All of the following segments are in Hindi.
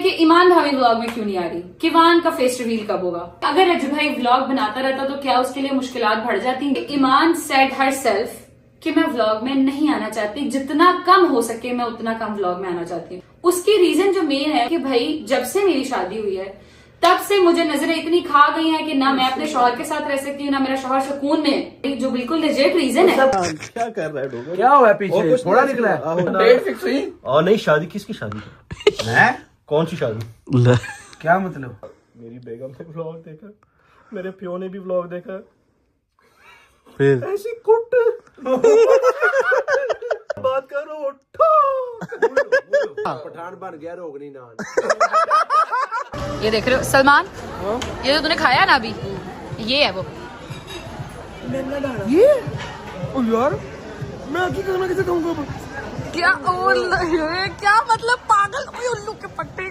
कि ईमान भाभी व्लॉग में क्यों नहीं आ रही, किवान का फेस रिवील कब होगा। अगर रज्जू भाई व्लॉग बनाता रहता तो क्या उसके लिए मुश्किलात बढ़ जाती। ईमान सेड हर सेल्फ कि मैं व्लॉग में नहीं आना चाहती, जितना कम हो सके मैं उतना कम व्लॉग में आना चाहती हूँ। उसकी रीजन जो मेन है कि भाई जब से मेरी शादी हुई है तब से मुझे नजरें इतनी खा गई हैं कि ना मैं अपने शौहर के साथ रह सकती हूँ, ना मेरा शौहर सुकून में, जो बिल्कुल लेजिट रीजन है। क्या कर रहा है? क्या हुआ पीछे? थोड़ा निकला है। डेट फिक्स हुई? और नहीं, शादी किसकी शादी? मैं? कौन सी शादी? क्या मतलब? मेरी बेगम ने व्लॉग देखा, मेरे प्यो ने भी व्लॉग देखा, फिर ऐसी कुट बात करो। पठान बन गया रोगनी नान। ये देख रहे हो सलमान, ये जो तूने खाया ना अभी, ये है वो। ये ओ यार, मैं आगे खाना कैसे खाऊंगा? क्या क्या मतलब पागल उल्लू के पट्टे।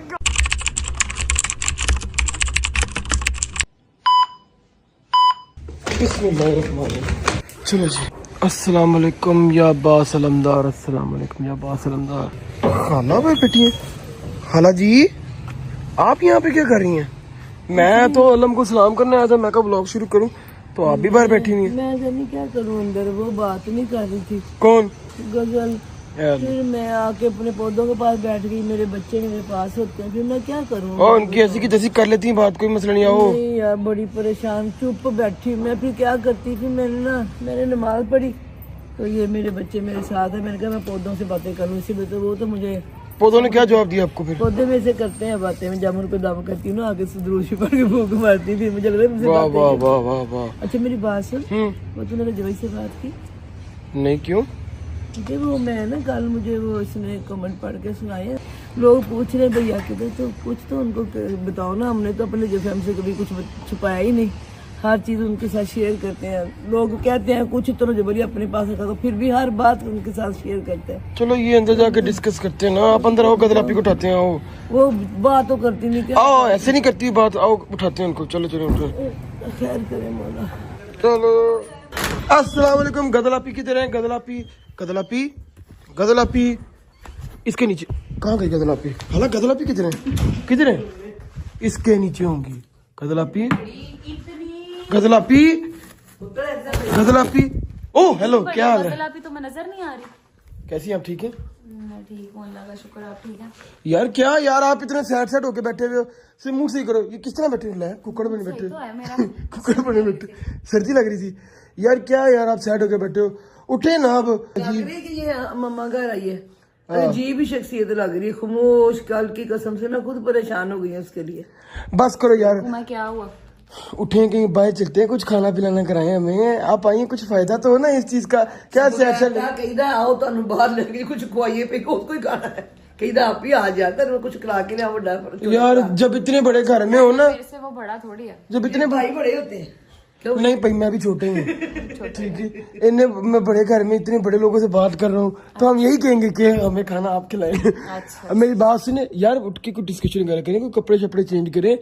चलो जी, अस्सलाम वालेकुम या बासलमदार, अस्सलाम वालेकुम या बासलमदार। खाना पे बैठी है खाला जी, आप यहाँ पे क्या कर रही हैं? मैं तो अलम को सलाम करने आया था, मैं कहा ब्लॉग शुरू करूं, तो आप भी बाहर बैठी हुई हैं। मैं जानी क्या करूं, अंदर वो बात नहीं कर रही थी। कौन? गजल। फिर मैं आके अपने पौधों के पास बैठ गई, मेरे बच्चे मेरे पास होते हैं, फिर मैं क्या करूं? और उनकी ऐसी की तैसी कर लेती हैं बात, कोई मसला नहीं। आओ। नहीं यार, बड़ी परेशान चुप बैठी मैं, फिर क्या करती थी, मैंने नमाज पढ़ी तो ये मेरे बच्चे मेरे साथ है, मैंने कहा मैं पौधों से बातें करूं, इसीलिए तो वो तो मुझे पौधों ने क्या जवाब दिया आपको? फिर पौधे में से करते हैं बातें, मैं जब उनको दम करती हूँ ना आगे से दुरूद पढ़ के भूख मारती थी, मुझे लग रहा है मुझसे वाह बातें वाह करती। वाह वाह वाह। अच्छा मेरी बात सुन, वो तूने रजवाई से बात की? नहीं, क्यों? कि वो मैं ना कल मुझे वो इसने कमेंट पढ़ के सुनाए, लोग पूछ रहे भैया किधर, तो कुछ तो उनको बताओ ना। हमने तो अपने जफेम से कभी कुछ छुपाया ही नहीं, हर चीज उनके साथ शेयर करते हैं। लोग कहते हैं कुछ तो जबरी अपने पास रखा, तो फिर भी हर बात उनके साथ शेयर करते हैं। चलो ये अंदर जाके डिस्कस करते हैं ना, आप अंदर आओ, गदलापी को उठाते हैं। आओ। वो बात तो करती नहीं, क्या आओ, ऐसे नहीं करती बात, आओ उठाते हैं उनको। चलो चलो उठो। खैर करे मौला। चलो, अस्सलाम वालेकुम। गदलापी किधर है? गदलापी गदलापी गदलापी, इसके नीचे कहाँ गई गदलापी? हाला गदलापी किधर है? किधर है? इसके नीचे होंगी गदलापी। गदलापी गदलापी, ओ हेलो, क्या हाल है? गदलापी तो मैं नजर नहीं आ रही। कैसी आप? ठीक है? मैं ठीक हूँ, अल्लाह का शुक्र, आप ठीक हैं? यार क्या यार, आप इतने सैड होके बैठे हुए हो, सिर्फ मुंह सही करो। ये किस तरह बैठे हो? कुकड़ बने बैठे तो है मेरा। कुकड़ बने बैठे, सर्दी लग रही थी यार। क्या यार आप सैड होके बैठे हो? उठे ना अब। लग रही है कि ये मम्मा घर आई है, अजीब ही शख्सियत लग रही है, खामोश। कल की कसम से मैं खुद परेशान हो गई हूँ उसके लिए। बस करो यार, मैं क्या हुआ? उठे कहीं बाहर चलते हैं, कुछ खाना पिलाना कराए हमें। आप आइए, कुछ फायदा तो हो ना इस चीज का। क्या सैड कहदा आओ तुम बाहर लगे कुछ खुआइए पे कोई खाना है, कहदा आप ही आ जाकर कुछ खिला के लिया। बड़ा यार, जब इतने बड़े घर में हो ना, मेरे से वो बड़ा थोड़ी है। जब इतने भाई बड़े होते हैं। नहीं भाई, मैं भी छोटे ही हूँ। ठीक है, इन्हें मैं बड़े घर में इतने बड़े लोगों से बात कर रहा हूँ, तो हम यही कहेंगे कि हमें खाना आप खिलाएं। अब मेरी बात सुने यार, उठ के कुछ डिस्कशन करें, कोई कपड़े शपड़े चेंज करें,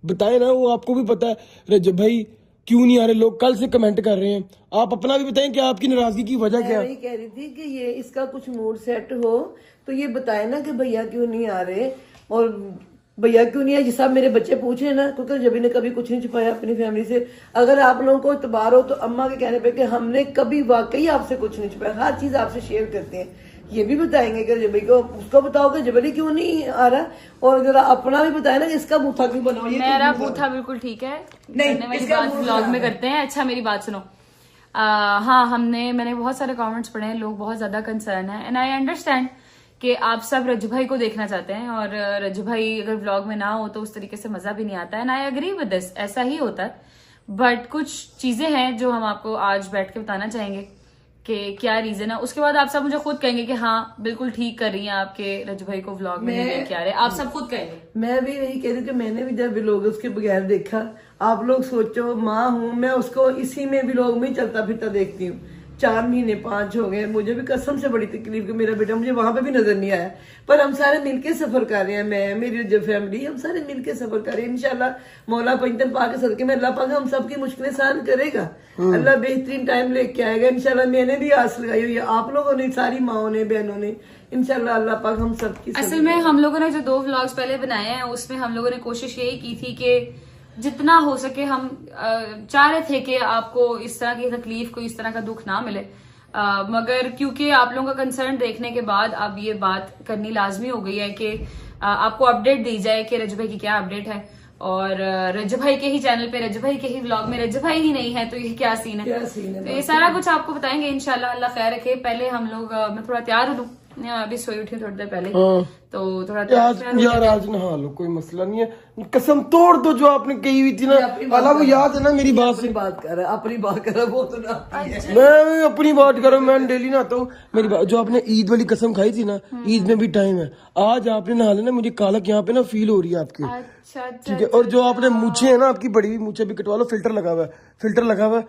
बताए ना। वो आपको भी पता है रजब भाई क्यों नहीं आ रहे, लोग कल से कमेंट कर रहे हैं। आप अपना भी बताएं कि आपकी नाराजगी की वजह क्या है? मैं कह रही थी कि ये इसका कुछ मूड सेट हो तो ये बताए ना कि भैया क्यों नहीं आ रहे, और भैया क्यों नहीं है। जिस आप मेरे बच्चे पूछ रहे ना, क्योंकि जबी ने कभी कुछ नहीं छुपाया अपनी फैमिली से। अगर आप लोगों को इतबार हो तो अम्मा के कहने पे कि हमने कभी वाकई आपसे कुछ नहीं छुपाया, हर चीज आपसे शेयर करते हैं। ये भी बताएंगे कि जबी को, उसको बताओ कि जबरी क्यों नहीं आ रहा, और जरा अपना भी बताए ना कि इसका बूथा क्यों बनाओ। ये मेरा बूथा बिल्कुल ठीक है, नहीं, मेरी बात व्लॉग में करते हैं। अच्छा मेरी बात सुनो। हाँ, मैंने बहुत सारे कमेंट्स पढ़े हैं, लोग बहुत ज्यादा कंसर्न है, एंड आई अंडरस्टैंड कि आप सब रज्जू भाई को देखना चाहते हैं, और रज्जू भाई अगर व्लॉग में ना हो तो उस तरीके से मजा भी नहीं आता है, and I agree with this, ऐसा ही होता है। बट कुछ चीजें हैं जो हम आपको आज बैठ के बताना चाहेंगे कि क्या रीजन है। उसके बाद आप सब मुझे खुद कहेंगे कि हाँ बिल्कुल ठीक कर रही हैं आपके रज्जू भाई को व्लॉग में नहीं लेके आ रहे, आप सब खुद कहेंगे। मैं भी यही कह रही हूँ कि मैंने भी जब व्लॉग उसके बगैर देखा, आप लोग सोचो माँ हूँ मैं, उसको इसी में व्लॉग में चलता फिरता देखती हूँ। 4 महीने 5 हो गए, मुझे भी कसम से बड़ी तकलीफ कि मेरा बेटा मुझे वहां पे भी नजर नहीं आया। पर हम सारे मिलके सफर कर रहे हैं, मैं मेरी जो फैमिली, हम सारे मिलके सफर कर रहे हैं। इंशाल्लाह मौला पंजतन पाक के सदके में अल्लाह पाक हम सबकी मुश्किलें सहन करेगा, अल्लाह बेहतरीन टाइम लेके आएगा इंशाल्लाह। मैंने भी आस लगाई हुई है, आप लोगों ने, सारी माओ ने, बहनों ने, इंशाल्लाह अल्लाह पाक हम सबकी असल में हम लोगों ने जो 2 व्लॉग्स पहले बनाए हैं उसमें हम लोगों ने कोशिश यही की थी कि जितना हो सके हम चाह रहे थे कि आपको इस तरह की तकलीफ को, इस तरह का दुख ना मिले, मगर क्योंकि आप लोगों का कंसर्न देखने के बाद अब ये बात करनी लाजमी हो गई है कि आपको अपडेट दी जाए कि रज्जू भाई की क्या अपडेट है। और रज्जू भाई के ही चैनल पे, रज्जू भाई के ही व्लॉग में रज्जू भाई ही नहीं है तो ये क्या सीन है, तो ये सारा कुछ आपको बताएंगे इंशाल्लाह, अल्लाह खैर रखे। पहले हम लोग मैं थोड़ा तैयार हूँ, अभी सोई उठी थोड़ी देर पहले, तो थोड़ा यार आज नहा लो, कोई मसला नहीं है। कसम तोड़ दो जो आपने कही हुई थी ना, अल्लाह वो याद है ना मेरी बात से। बात कर रहा है, अपनी बात कर रहा है, वो तो ना मैं अपनी बात कर रहा हूँ, मैं डेली नहाता हूँ। मेरी बात, जो आपने ईद वाली कसम खाई थी ना, ईद में भी टाइम है, आज आपने नहा लेना। मुझे कालक यहाँ पे ना फील हो रही है आपकी, अच्छा ठीक है। और जो आपने मूछे है ना आपकी बड़ी हुई मूछे भी कटवा लो, फिल्टर लगा हुआ है, फिल्टर लगा हुआ है,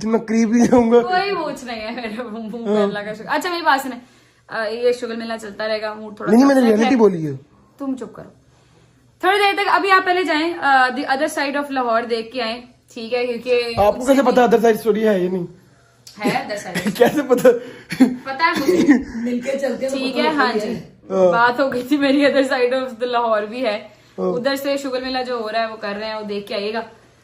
मैं करीब ही जाऊंगा। कोई पूछ नहीं है मेरे मुंह पे अल्लाह का शुक्र। अच्छा मेरी बात सुने, ये शुगर मिलना चलता रहेगा, मूड थोड़ा नहीं मैंने रियलिटी बोली है। तुम चुप करो थोड़ी देर तक। अभी आप पहले जाएं the other side of Lahore देख के आए, ठीक है, क्योंकि आपको कैसे पता अदर साइड स्टोरी है ये नहीं है अदर साइड? कैसे पता? पता है मुझे, मिलके चलते ठीक है। हाँ जी, बात हो गई थी मेरी, other side of the Lahore भी है, उधर से शुगर मिला जो हो रहा है वो कर रहे हैं, वो देख के आइएगा।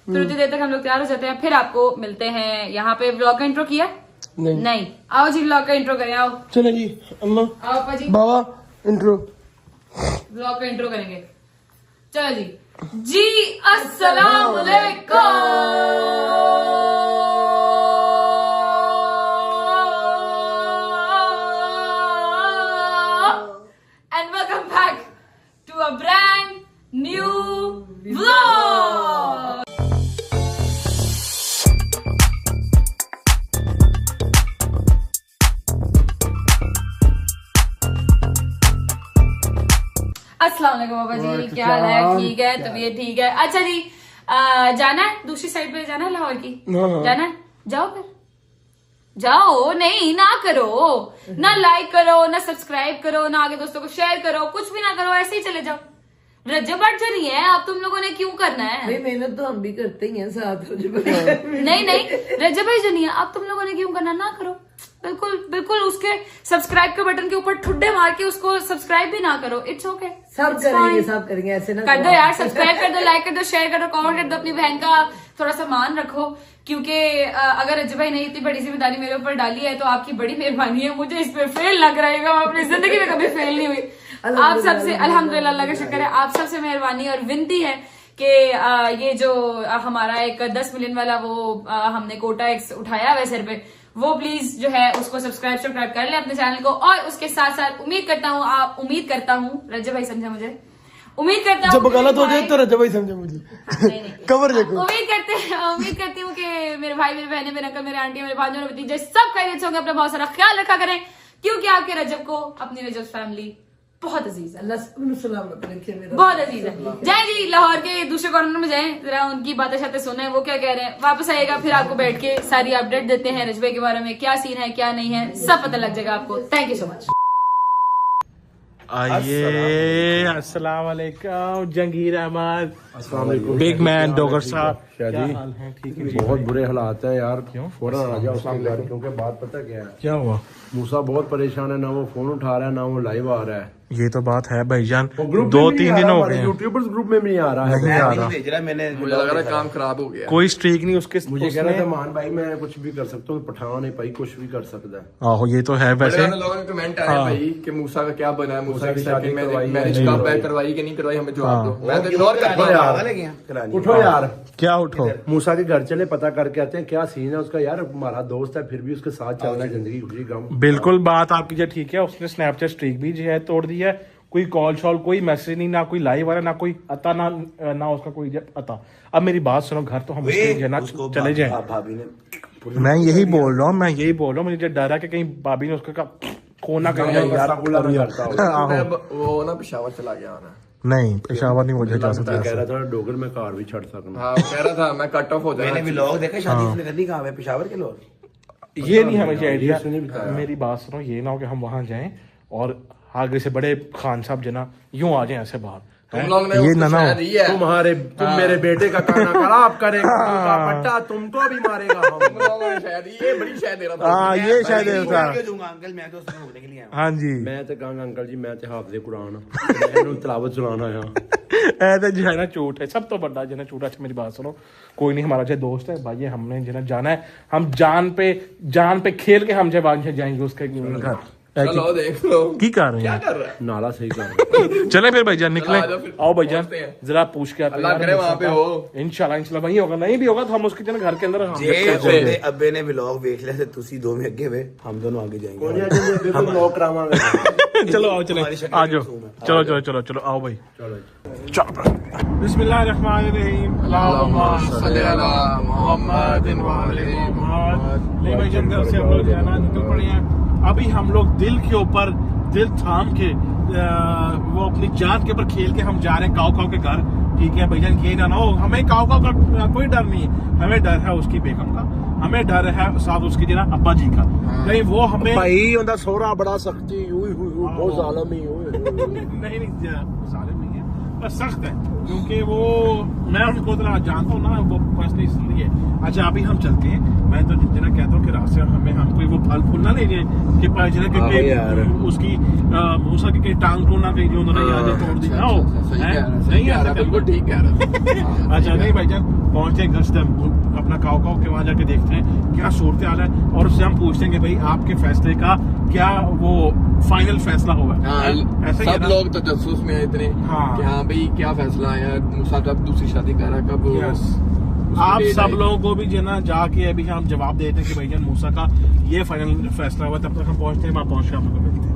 फिर उतनी देर तक हम लोग तैयार हो जाते हैं, फिर आपको मिलते हैं। यहाँ पे व्लॉग का इंट्रो किया नहीं? आओ जी व्लॉग का इंट्रो करें, आओ। चलो जी अम्मा, आओ अपा जी, बाबा इंट्रो, व्लॉग का इंट्रो करेंगे। चलो जी अस्सलाम वालेकुम and welcome back to a brand new vlog. अस्सलाम वालेकुम बाबा जी, क्या हाल है? ठीक है, तबीयत ठीक है। अच्छा जी, जाना है दूसरी साइड पे, जाना है लाहौर की? जाना है, जाओ फिर जाओ। नहीं ना करो, ना लाइक करो, ना सब्सक्राइब करो, ना आगे दोस्तों को शेयर करो, कुछ भी ना करो, ऐसे ही चले जाओ। रज्जब भट्ट जो नहीं है, अब तुम लोगों ने क्यों करना है? भाई मेहनत तो हम भी करते ही हैं साथ। नहीं रज्जब भाई जो नहीं है, अब तुम लोगों ने क्यों करना, ना करो। बिल्कुल बिल्कुल उसके सब्सक्राइब के बटन के ऊपर ठुड्डे मार के उसको सब्सक्राइब भी ना करो, इट्स ओके। सब करेंगे ऐसे ना कर दो यार, सब्सक्राइब कर दो, लाइक कर दो, शेयर कर दो, कमेंट कर दो, अपनी बहन का थोड़ा सा मान रखो, क्योंकि अगर रज्जब भाई ने इतनी बड़ी जिम्मेदारी मेरे ऊपर डाली है तो आपकी बड़ी मेहरबानी है। मुझे इस पे फेल लग रहेगा, मैं अपनी जिंदगी में कभी फेल नहीं हुई। आप सबसे अल्हम्दुलिल्लाह, अल्लाह का शुक्र है, आप सबसे मेहरबानी और विनती है कि ये जो हमारा एक 10 मिलियन वाला वो हमने कोटा उठाया हुआ सिर पे, वो प्लीज जो है उसको सब्सक्राइब कर ले अपने चैनल को। और उसके साथ साथ उम्मीद करता हूँ रज्जब भाई समझे मुझे, उम्मीद करता हूँ जब गलत हो जाए तो रज्जब भाई समझे मुझे। नहीं कवर देखो। उम्मीद करती हूँ कि मेरे भाई, मेरे बहने, मेरे अंकल, मेरे आंटी, मेरे भांजों, मेरे भतीजे सब खैरियत से होंगे, अपना बहुत सारा ख्याल रखा करें, क्योंकि आपके रज्जब को अपनी रज्जब फैमिली बहुत अजीज है, बहुत अजीज है। जाए जी लाहौर के दूसरे कॉर्नर में जाएं, जरा उनकी बातें शातें सुने, वो क्या कह रहे हैं। वापस आएगा फिर आपको बैठ के सारी अपडेट देते हैं रज्जब भाई के बारे में, क्या सीन है क्या नहीं है, सब पता लग जाएगा आपको। Thank you so much. आइए, अस्सलाम वालेकुम जंगीर अहमद, बिग मैन डॉगर साहब, क्या हाल है? ठीक है, बहुत बुरे हालात है यार। क्यों? फौरन आ जाओ उसके घर, क्योंकि बात पता क्या है, क्या हुआ? मूसा बहुत परेशान है, ना वो फोन उठा रहा है, ना वो लाइव आ रहा है। ये तो बात है भाईजान, ग्रुप 2-3 दिन हो गए, यूट्यूबर्स ग्रुप में भी नहीं आ रहा है। नहीं आ रहा, मुझे लग रहा है काम खराब हो गया। कोई स्ट्रीक नहीं उसके। मुझे कह रहा था मान भाई मैं कुछ भी कर सकता हूँ, पठान नहीं पाई कुछ भी कर सकता है। आहो ये तो है वैसे। लोगों के कमेंट आए भाई कि मूसा का क्या बना है, मूसा की शादी मैरिज कब है, करवाई कि नहीं करवाई, हमें जवाब दो। मैं तो इग्नोर कर रहा हूं। उठो यार, क्या उठो? मूसा के घर चले, पता करके आते हैं क्या सीन है उसका। यार हमारा दोस्त है, फिर भी उसके साथ चलना है, जिंदगी खुशी गम। बिल्कुल बात आपकी जो ठीक है, उसने स्नैपचैट स्ट्रीक भी जो है तोड़ दी है। कोई कॉल शॉल, कोई मैसेज नहीं, ना कोई लाइव आ रहा, ना कोई अता, ना उसका कोई अता। अब मेरी बात सुनो, घर तो हम चले जाए। मैं यही बोल रहा हूँ, मुझे डर है कि कहीं भाभी ने उसका कोना कर वो ना पेशावर चला गया नहीं, पेशावर नहीं मुझे जा सकता। कह रहा था डोगर में कार भी छड़ सकना। हाँ कह रहा था मैं कट ऑफ हो जाएगा। मैंने भी लोग देखा शादी इसने करनी कहाँ है, पेशावर के लोग। ये नहीं है मुझे आइडिया। मेरी बात सुनो, ये ना हो कि हम वहां जाएं और आगे से बड़े खान साहब जना यूं आ जाए ऐसे बाहर, तुम लोग ने ये उसको नाना शायद ही है तुम मेरे बेटे का खाना खराब करेगा पट्टा तुमको भी मारेगा हम। तुम लोगों ने शायद ये बड़ी शायद दे रहा था हाँ ये शायद था। दूंगा अंकल, मैं तो उसमें घूमने के लिए आया हाँ जी मैं तो कहूँगा अंकल जी मैं तो हाफिज़े कुरान मैं तलावत सुनाना है। ऐसा जो है ना झूठ है, सब तो बड़ा जो है झूठ। अच्छा मेरी बात सुनो, कोई नहीं हमारा जो दोस्त है भाई, हमने जो है जाना है, हम जान पे खेल के हम जब आज जाएंगे उसके घर। चलो देख लो की कर रहे हैं, क्या कर रहा है। नाला सही कर रहा है। चले फिर भाईजान निकले। चलो, आ जाओ फिर। आओ भाईजान पहुंचते हैं। जरा पूछ के आते हैं अल्लाह यार, करे वहाँ पे हो। इंशाल्लाह वहीं होगा, नहीं भी होगा तो हम उसके जो है घर के अंदर ਜੇ ਉਹਦੇ ਅੱਬੇ ਨੇ ਵਲੌਗ ਵੇਖ ਲਿਆ ਤੇ ਤੁਸੀਂ ਦੋਵੇਂ ਅੱਗੇ ਵੇ, ਹਮ ਦੋਨੋਂ ਆगे जाएंगे। हम लोग करावांगे। चलो आओ चले आ जाओ, चलो चलो चलो चलो आओ भाई चलो। बिस्मिल्लाहिर्रहमानिर्रहीम अल्लाहुम्मा सल्ली अला मुहम्मदिन व अली मुहम्मद। नहीं भाई जन घर से हम लोग जाना निकल पड़े हैं। अभी हम लोग दिल के ऊपर दिल थाम के वो अपनी जान के ऊपर खेल के हम जा रहे हैं काव के घर। ठीक है भाईजान, ये ना हो हमें काव का कोई डर नहीं है, हमें डर है उसकी बेगम का, हमें डर है साथ उसकी जना अब्बा जी का। नहीं वो हमें भाई उनका सोहरा बड़ा सख्ती बहुत जालिम ही नहीं जालिम नहीं है, बस सख्त है क्योंकि वो मैं उनको तरह जानता हूँ ना, वो पर्सनली इसलिए। अच्छा अभी हम चलते हैं, मैं तो जितना कहता हूँ कि रास्ते हमें हम कोई वो फल फूल ना ले जाए कि उसकी मूसा की टांग टूटना कहीं जो उन्होंने यहाँ तोड़ दी ना हो। सही कह रहा है, बिल्कुल ठीक कह रहा है। अच्छा नहीं भाईजान पहुंचते हैं घर से अपना काव के वहां जाके देखते हैं क्या सूरत हाल है, और उससे हम पूछते हैं कि भाई आपके फैसले का क्या वो फाइनल फैसला होगा। ऐसा ही है सब ना? लोग तो जसूस में इतने हाँ। कि हाँ भाई क्या फैसला आया, मूसा कब दूसरी शादी कर रहा है, कब आप सब लोगों को भी जो ना जाके अभी हम जवाब देते हैं कि भाईजान मूसा का ये फाइनल फैसला हुआ। तब तक हम पहुंचते हैं, वहां पहुंच के आप लोग मिलते हैं।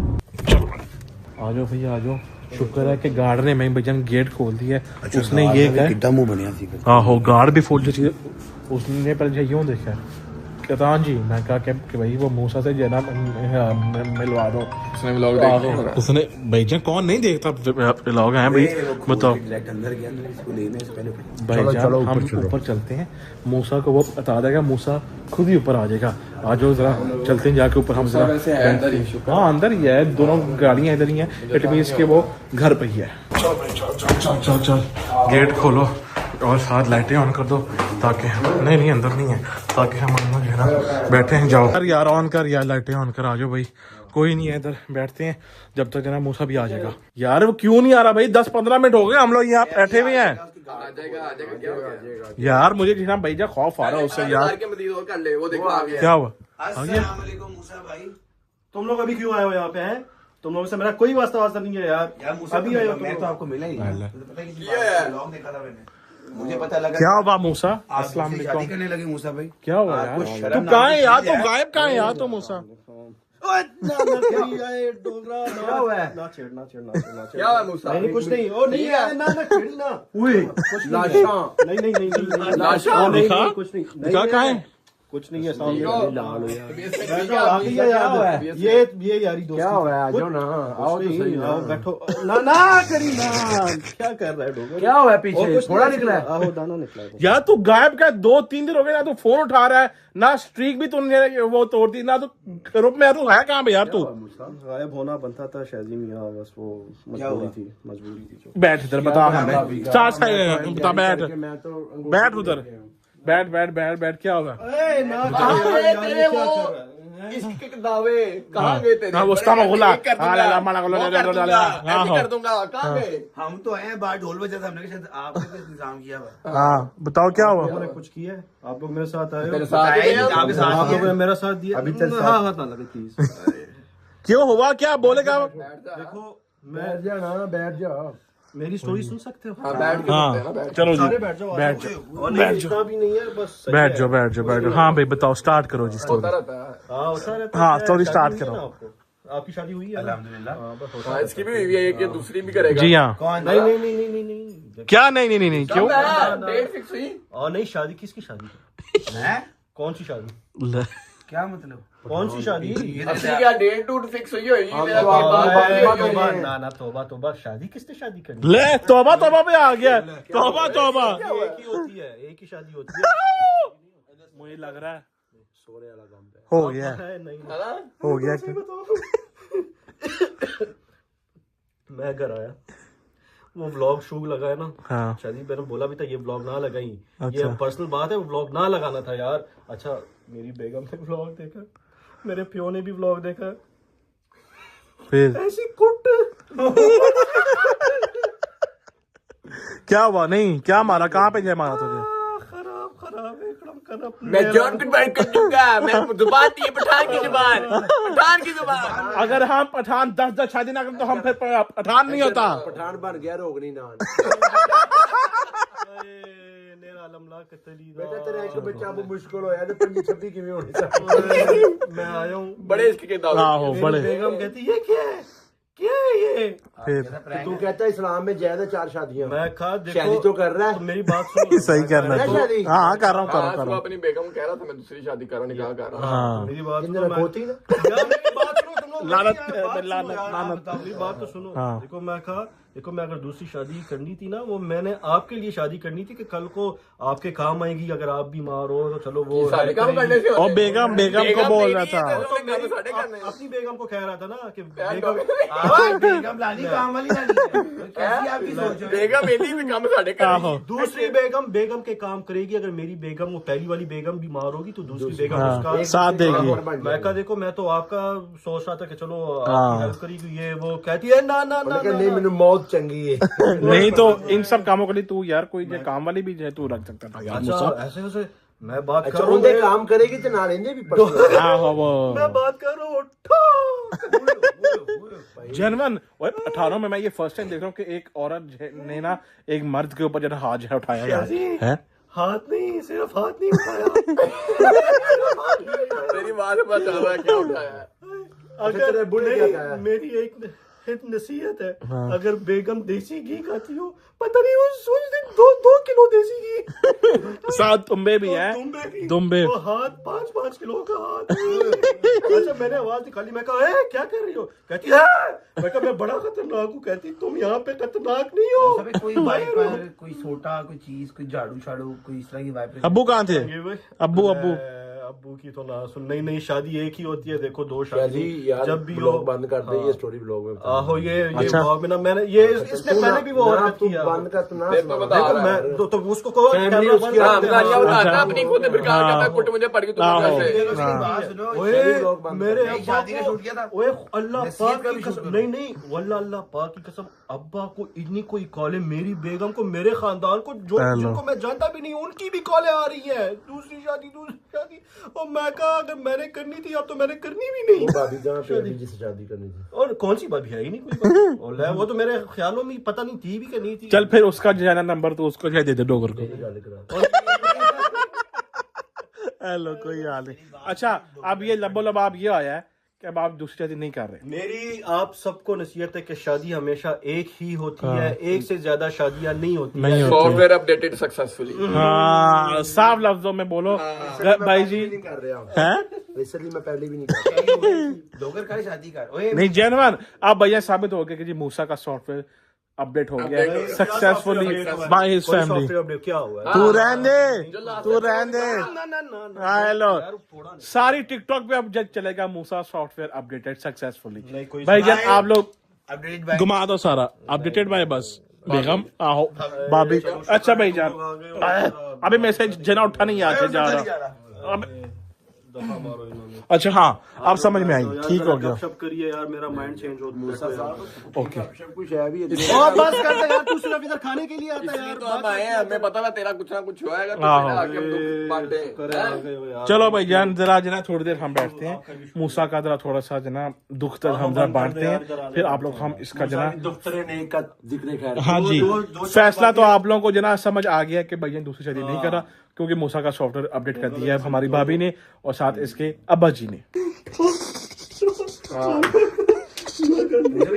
आ जाओ भैया आ जाओ, शुक्र है कि गार्ड ने मैं भैया गेट खोल दिया है। उसने ये कहा ਕਿੱਦਾਂ ਮੂੰਹ ਬਣਿਆ ਸੀ ਫਿਰ। आहो गार्ड भी फुल चाहिए, उसने पहले यूं देखा कहता हाँ जी, मैं कहा कि भाई वो मूसा से जना मिलवा दो। उसने व्लॉग देखा उसने भैया कौन नहीं देखता लोग हैं भाई, बताओ डायरेक्ट अंदर गया, अंदर इसको लेने से पहले भाईजान हम ऊपर चलते हैं, मूसा को वो बता देगा, मूसा खुद ही ऊपर आ जाएगा। आ जाओ जरा चलते हैं जाके ऊपर हम जरा। वैसे है अंदर ही, शुक्र। हाँ अंदर ही है, दोनों गाड़ियां इधर ही हैं, इट मीन्स के वो घर पे ही है। चल गेट खोलो और साथ लाइटें ऑन कर दो ताकि नहीं अंदर नहीं है, ताकि हम अंदर जो है ना बैठे हैं। जाओ यार ऑन कर यार, लाइटें ऑन कर, आ जाओ भाई, कोई नहीं है इधर, बैठते हैं जब तक जना मूसा भी आ जाएगा। यार वो क्यों नहीं आ रहा भाई, 10-15 मिनट हो गए हम लोग यहाँ बैठे हुए हैं। आ जाएगा क्या हो गया? यार मुझे जितना भैया खौफ आ रहा है उससे यार। के मदीद और कर ले, वो देखो आ गया। क्या हुआ? अस्सलाम वालेकुम मूसा भाई। तुम लोग अभी क्यों आए हो यहाँ पे हैं? तुम लोगों से मेरा कोई वास्ता नहीं है यार। यार मूसा अभी आए हो तुम मैं लोग। तो आपको मिला ही नहीं। पता है किसी ये है। व्लॉग देखा था मैंने, मुझे पता लगा क्या हुआ मूसा? आप अस्सलाम मुझसे वालेकुम। शादी करने लगे मूसा भाई। क्या हुआ यार? आपको तू शर्म कहाँ है यार? नहीं तू गायब कहाँ है यार? तू मूसा क्या हुआ है? ना छेड़ना क्या हुआ मूसा? नहीं कुछ नहीं, ओ नहीं है ना छेड़ना। लाशा नहीं लाशा दिखा? कुछ नहीं दिखा कहाँ है? कुछ नहीं है सामने। लाल हो यार। क्या हुआ है? ये यारी दोस्ती। क्या हुआ है? आ जाओ ना, आओ तो सही ना। आओ बैठो ना करी ना। क्या कर रहा है डोगर? क्या हुआ है और पीछे? कुछ थोड़ा नहीं, निकला है। आहो दाना निकला है। यार तू गायब का 2-3 दिन हो गए ना, तू फोन उठा रहा है ना, स्ट्रीक भी तूने वो तोड़ दी ना, तू ग्रुप में है, तू है कहाँ पे यार? तू गायब होना बनता था शादी मियाँ, बस वो मजबूरी थी जो। बैठ इधर, बता हमें बता, बैठ उधर, बैठ क्या होगा? इसके दावे कहाँ गए तेरे? हाँ, उसका मगुला। कर दूंगा, ऐसे कर दूंगा, कहाँ गए? हम तो आए हैं बाहर ढोल बजा था, हमने कहा शायद आपने कुछ इंतजाम किया हुआ। हाँ बताओ क्या हुआ? मैंने कुछ किया है? आप लोग मेरे साथ आए तेरे हो? साथ ही गए हम। आपके साथ आप लोगों ने मेरा साथ दिया। अभी तेरे साथ- हाँ, हाथ ना लगे प्लीज। क्यों हुआ क्या? बोलेगा? देखो बैठ जा ना, बैठ जा। मेरी स्टोरी सुन सकते हो? हाँ बैठ के हाँ बोलते हैं ना, बैठ। चलो सारे जी बैठ जाओ। बैठ जाओ, और नहीं इतना भी नहीं है, बस सही बैठ है। जाओ। हाँ भाई बताओ, स्टार्ट करो जी होता स्टोरी। रहता है। हाँ होता रहता हाँ, है। story शादी start हुई है करो। ना आपको? आपकी शादी हुई है ना? अल्हम्दुलिल्लाह। हाँ, बस होता हाँ, इसकी भी हुई है, एक ये दूसरी भी करेगा। जी हाँ। कौन? नहीं क्या नहीं क्यों? डेट फिक्स हुई? और नहीं, शादी किसकी शादी? हैं? कौन सी शादी? क्या मतलब? कौन सी शादी? असली क्या डेट टूट फिक्स हुई होगी? मेरा तो कोई बात बात- नहीं हुई। बात- ना तौबा शादी किसने शादी करनी? ले तौबा पे आ गया, तौबा एक ही होती है, एक ही शादी होती है। मुझे लग रहा है सोरे वाला काम पे। हो गया, है नहीं। है ना? हो गया। मैं घर आया, वो व्लॉग शूट लगा है ना, हाँ। शादी मैंने बोला भी था ये व्लॉग ना लगाई, अच्छा। ये पर्सनल बात है, वो व्लॉग ना लगाना था यार। अच्छा मेरी बेगम ने व्लॉग देखा, मेरे प्यो ने भी व्लॉग देखा, फिर ऐसी कुट क्या हुआ? नहीं क्या मारा? कहाँ पे जय मारा तुझे? खराब खराब एकदम खराब। मैं जॉन को बैठ कर दूंगा, मैं जुबान दी है पठान की जुबान, पठान की जुबान। अगर हम पठान 10 शादी ना करें तो हम फिर पठान नहीं होता। पठान बन गया रोगनी नान। बेटा तेरा एक बच्चा वो मुश्किल हो यार, 25-26 किਵੇਂ होनी चाहिए। मैं आया हूँ बड़े इसके के दाव। आहो बड़े। बेगम कहती ये क्या है, क्या है ये? फिर तू कहता है इस्लाम में जायज है 4 शादियां। मैं कहा देखो शादी तो कर रहा तो है। मेरी बात सुनो। सही करना है शादी? हाँ कर रहा हूँ हाँ, सुबह अपनी बेगम को कह रहा था मैं दूसरी शादी कर रहा हूँ, निकाह कर रहा हूँ। हाँ मेरी बात इन सुनो, दिनों होती ना। यार मेरी बात सुनो तुम लोग। लानत- मेरी बात सुनो लानत- यार, लानत। आप बताओ, मेरी बात तो सुनो। हाँ। देखो मैं कहा, देखो मैं अगर दूसरी शादी करनी थी ना, वो मैंने आपके लिए शादी करनी थी कि कल को आपके काम आएगी, अगर आप बीमार हो तो चलो वो सारे काम करने से और बेगम को बोल रहा था। अपनी बेगम को कह रहा था ना कि बेगम मेरी भी काम साढ़े आहो। कर। दूसरी बेगम के काम करेगी। अगर मेरी बेगम, वो पहली वाली बेगम बीमार होगी तो दूसरी बेगम हाँ, उसका साथ देगी। मैं कहा देखो मैं तो आपका सोच रहा था कि चलो हाँ। आपकी हेल्प करेगी, ये वो कहती है ना ना ना नहीं मैंने मौत चंगी है। नहीं तो इन सब कामों के लिए तू यार कोई जो काम वाली भी जो तू रख सकता था यार। अच्छा ऐसे ऐसे मैं बात कर अच्छा रहा उनके हूँ, काम करेगी तो ना लेंगे भी पर्सनल। आहो वो मैं बात कर रहा हूँ। जनवन 18 में मैं ये फर्स्ट टाइम देख रहा हूँ कि एक औरत ने ना एक मर्द के ऊपर जो हाथ जो है उठाया यार है। हाथ नहीं, सिर्फ हाथ नहीं उठाया। तेरी माँ से पता चल रहा है क्या उठाया है। अगर बुल्ले क्या कहा है? मेरी एक नसीहत है, अगर बेगम देसी घी खाती हो, पता नहीं उस दिन 2 किलो देसी घी साथ तुम्बे भी है, दुम्बे। वो हाथ 5 किलो का हाथ। अच्छा मैंने आवाज निकाली, मैं कहा "ए, क्या कर रही हो?" कहती है मैं कहा मैं बड़ा खतरनाक हूँ। कहती तुम यहाँ पे खतरनाक नहीं हो। कोई वाइपर, कोई सोटा, कोई चीज, कोई झाड़ू शाड़ू, कोई इस तरह की वाइपर। अब्बू कहाँ थे? ये भाई, अब्बू अब्बू की तो ना सुन। नहीं शादी एक ही होती है। देखो 2 शादी शादी यार जब भी हो। ब्लॉग बंद कर दे, ये स्टोरी ब्लॉग में बता। आहो ये अच्छा। ब्लॉग में ना मैंने ये इसने पहले भी वो ना, हरकत तू किया। बंद कर, तू ना फिर सुना। तो बता देखो रहा है। मैं तो उसको कहो फैमिली कैमरा बंद उसकी कर हाँ, दे। बताया बताता अच्छा। अपनी खुद बेकार हाँ। करता है, कुट मुझे पड़ गई आहो। तुम सुनो, ओए, शादी ब्लॉग बंद मेरे कर। अब्बा शादी का को- शूट किया था। ओए अल्लाह नसीहत पाक का की भी शूट कसम, करो। नहीं वल्लाह अल्लाह पाक की कसम, अब्बा को इतनी कोई कॉलें, मेरी बेगम को, मेरे खानदान को, जो हेलो। जिनको मैं जानता भी नहीं उनकी भी कॉलें आ रही है। दूसरी शादी। और मैं कहा अगर मैंने करनी थी अब तो मैंने करनी भी नहीं। वो भाभी जहाँ पे अभी जिससे शादी करनी थी। और कौन सी भाभी है ही नहीं कोई भाभी। और वो तो मेरे ख्यालों में पता नहीं थी भी कि नहीं थी। चल फिर उसका जो है ना नंबर तो उसको दे दे डोगर को। गल करा। हेलो कोई हाल नहीं। अच्छा अब ये लबो लब आप ये आया है कि अब आप दूसरी शादी नहीं कर रहे। मेरी आप सबको नसीहत है कि शादी हमेशा एक ही होती है, एक से ज्यादा शादियां नहीं होती नहीं है। होती। Software updated successfully. हाँ साफ लफ्जों में बोलो भाई जी नहीं कर रहे हम। हैं। रिसेंटली मैं पहले भी नहीं कर रहा। डोगर का शादी कर। ओए नहीं जेनवन अब भैया साबित हो गया कि जी मूसा का सॉफ्टवेयर अपडेट हो गया successfully by his family. Software update क्या हुआ है? तू रहने दे हाँ, हेलो सारी टिकटॉक पे अब जब चलेगा मूसा सॉफ्टवेयर अपडेटेड सक्सेसफुली। भाई जान आप लोग अपडेट बाय घुमा दो सारा अपडेटेड बाय बस बेगम आहो भाभी। अच्छा भाई जान अभी मैसेज जना उठा नहीं आते जा रहा अब। अच्छा हाँ अब समझ में आई, ठीक हो गया। गपशप करिए यार, मेरा माइंड चेंज हो गया। ओके सब कुछ है भी। और बस कर दे यार, तू सिर्फ इधर खाने के लिए आता है यार। तो हम आए हैं, हमें पता है तेरा कुछ ना कुछ होएगा तो हाँ। पहले आके हम दुख बांटे हैं। चलो भाई जान जरा जना थोड़ी देर हम बैठते हैं, मूसा का जरा थोड़ा सा जना दुख तक हम जरा बांटते हैं, फिर आप लोग हम इसका जना दुख्तरे ने का जिक्र खैर। हाँ जी फैसला तो आप लोगों को जना समझ आ गया कि भैया दूसरी शादी नहीं करा क्योंकि मूसा का सॉफ्टवेयर अपडेट कर दिया है हमारी भाभी ने और साथ इसके अब्बा जी ने।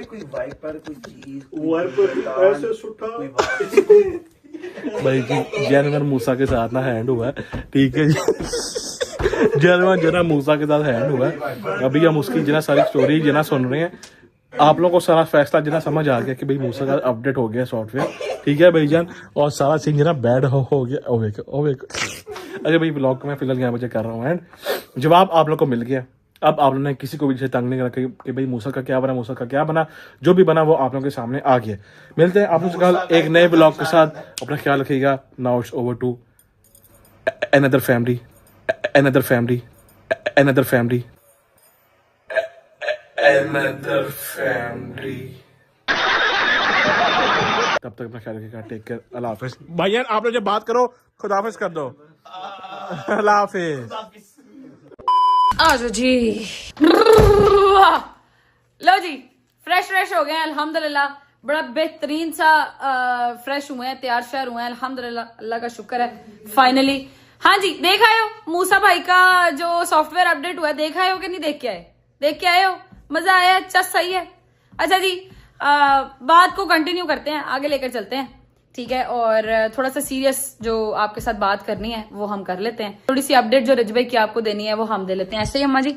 कोई वाइपर, कोई चीज, ऐसे सुठा भाई जी जनवर मूसा के साथ ना हैंड हुआ है, ठीक है जी जनवर जना मूसा के साथ हैंड हुआ है। अभी हम उसकी जना सारी स्टोरी जना सुन रहे हैं, आप लोगों को सारा फैसला जना समझ आ गया कि भाई मूसा का अपडेट हो गया सॉफ्टवेयर, ठीक है भाईजान, और सारा सीन जना बैड हो गया। ओवे अच्छा भाई ब्लॉग को मैं फिलहाल यहाँ बजे कर रहा हूँ एंड जवाब आप लोग को मिल गया। अब आप लोगों ने किसी को भी जैसे तंग नहीं करा कि भाई मूसा का क्या बना, मूसा का क्या बना, जो भी बना वो आप लोगों के सामने आ गया। मिलते हैं आप लोगों से कल एक नए ब्लॉग के साथ, अपना ख्याल रखिएगा। Now it's over to another family, another family, another family, another family। तब तक अपना ख्याल रखिएगा। Take care. अल्लाह हाफिज। भाईजान आप लोग जब बात करो खुदा हाफिज कर दो। अल्लाह हाफिज। आ जाओ जी। लो जी, फ्रेश हो गए हैं अल्हम्दुलिल्लाह। बड़ा बेहतरीन सा फ्रेश हुए हैं, तैयार शहर हुए हैं अल्हम्दुलिल्लाह, अल्लाह का शुक्र है फाइनली। हाँ जी, देख आए हो मूसा भाई का जो सॉफ्टवेयर अपडेट हुआ है, देख आए हो कि नहीं देख के आए? देख के आए हो? मजा आया? अच्छा सही है। अच्छा जी, बात को कंटिन्यू करते हैं, आगे लेकर चलते हैं, ठीक है। और थोड़ा सा सीरियस जो आपके साथ बात करनी है वो हम कर लेते हैं। थोड़ी सी अपडेट जो रजब भाई की आपको देनी है वो हम दे लेते हैं, ऐसे ही अम्मा जी,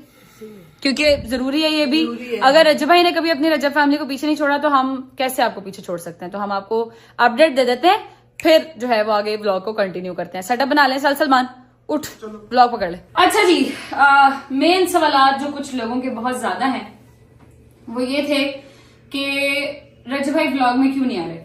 क्योंकि जरूरी है ये भी। अगर रजब भाई ने कभी अपनी रजब फैमिली को पीछे नहीं छोड़ा तो हम कैसे आपको पीछे छोड़ सकते हैं। तो हम आपको अपडेट दे देते हैं, फिर जो है वो आगे ब्लॉग को कंटिन्यू करते हैं। सेटअप बना लें, सलमान उठ, ब्लॉग पकड़ ले। अच्छा जी, मेन सवाल जो कुछ लोगों के बहुत ज्यादा हैं वो ये थे कि रजब भाई ब्लॉग में क्यों नहीं आ रहे।